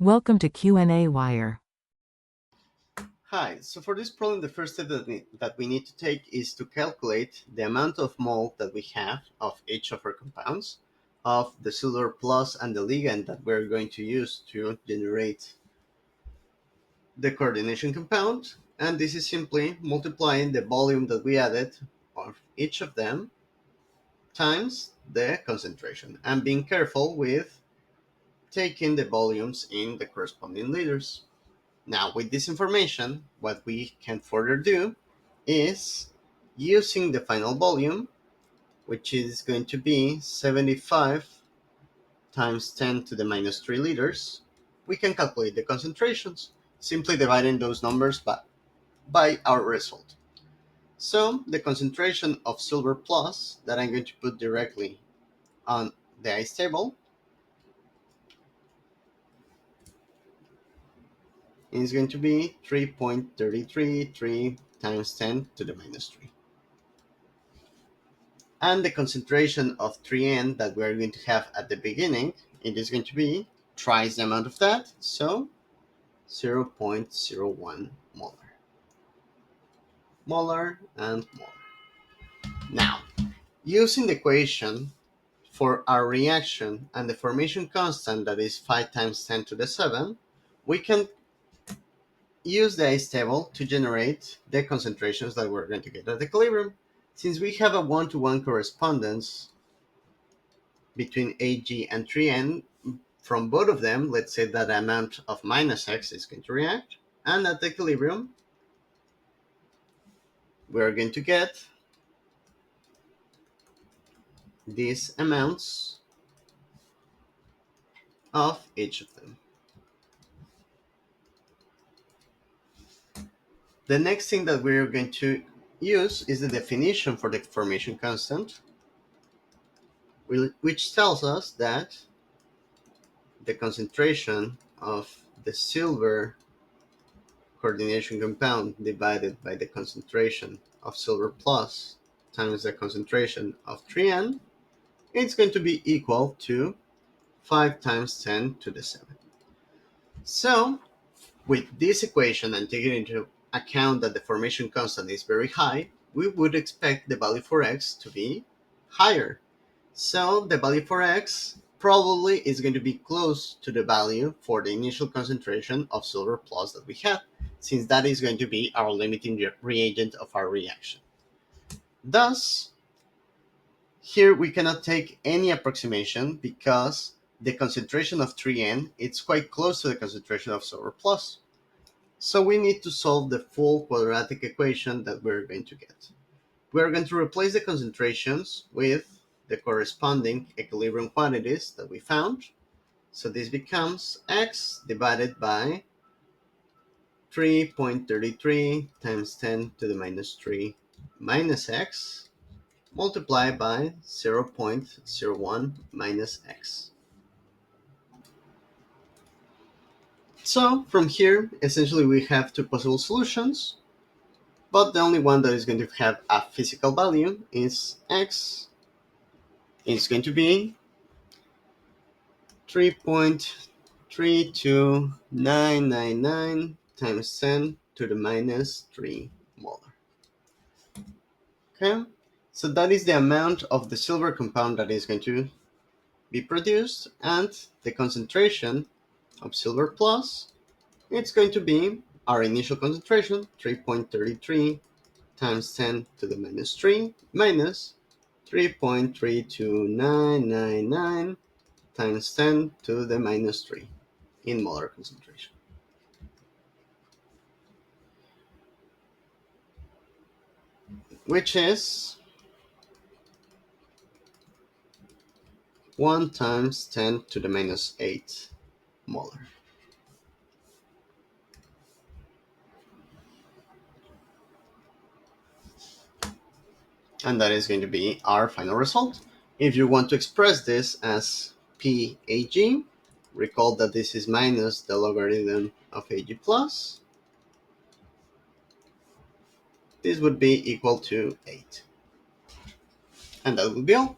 Welcome to qnawire. Hi, so for this problem, the first step that we need to take is to calculate the amount of mole that we have of each of our compounds, of the silver plus and the ligand that we're going to use to generate the coordination compound. And this is simply multiplying the volume that we added of each of them times the concentration, and being careful with taking the volumes in the corresponding liters. Now, with this information, what we can further do is using the final volume, which is going to be 75 times 10 to the minus 3 liters, we can calculate the concentrations, simply dividing those numbers by our result. So the concentration of silver plus that I'm going to put directly on the ice table is going to be 3.333 times 10 to the minus 3. And the concentration of trien that we're going to have at the beginning, it is going to be twice the amount of that, so 0.01 molar. Molar and molar. Now, using the equation for our reaction and the formation constant that is 5 times 10 to the 7, we can use the ice table to generate the concentrations that we're going to get at equilibrium. Since we have a one-to-one correspondence between Ag and trien, from both of them, let's say that the amount of minus x is going to react, and at equilibrium, we're going to get these amounts of each of them. The next thing that we're going to use is the definition for the formation constant, which tells us that the concentration of the silver coordination compound divided by the concentration of silver plus times the concentration of trien, it's going to be equal to 5 times 10 to the 7. So, with this equation and taking into account that the formation constant is very high, we would expect the value for x to be higher. So, the value for x probably is going to be close to the value for the initial concentration of silver plus that we have, since that is going to be our limiting reagent of our reaction. Thus, here we cannot take any approximation because the concentration of trien is quite close to the concentration of silver plus. So we need to solve the full quadratic equation that we're going to get. We're going to replace the concentrations with the corresponding equilibrium quantities that we found. So this becomes x divided by 3.33 times 10 to the minus 3 minus x multiplied by 0.01 minus x. So from here, essentially we have two possible solutions, but the only one that is going to have a physical value is x. It's going to be 3.32999 times 10 to the minus 3 molar. Okay, so that is the amount of the silver compound that is going to be produced, and the concentration of silver plus, it's going to be our initial concentration, 3.33 times 10 to the minus 3 minus 3.32999 times 10 to the minus 3 in molar concentration, which is 1 times 10 to the minus 8 molar. And that is going to be our final result. If you want to express this as PAG, recall that this is minus the logarithm of AG plus. This would be equal to 8. And that would be all.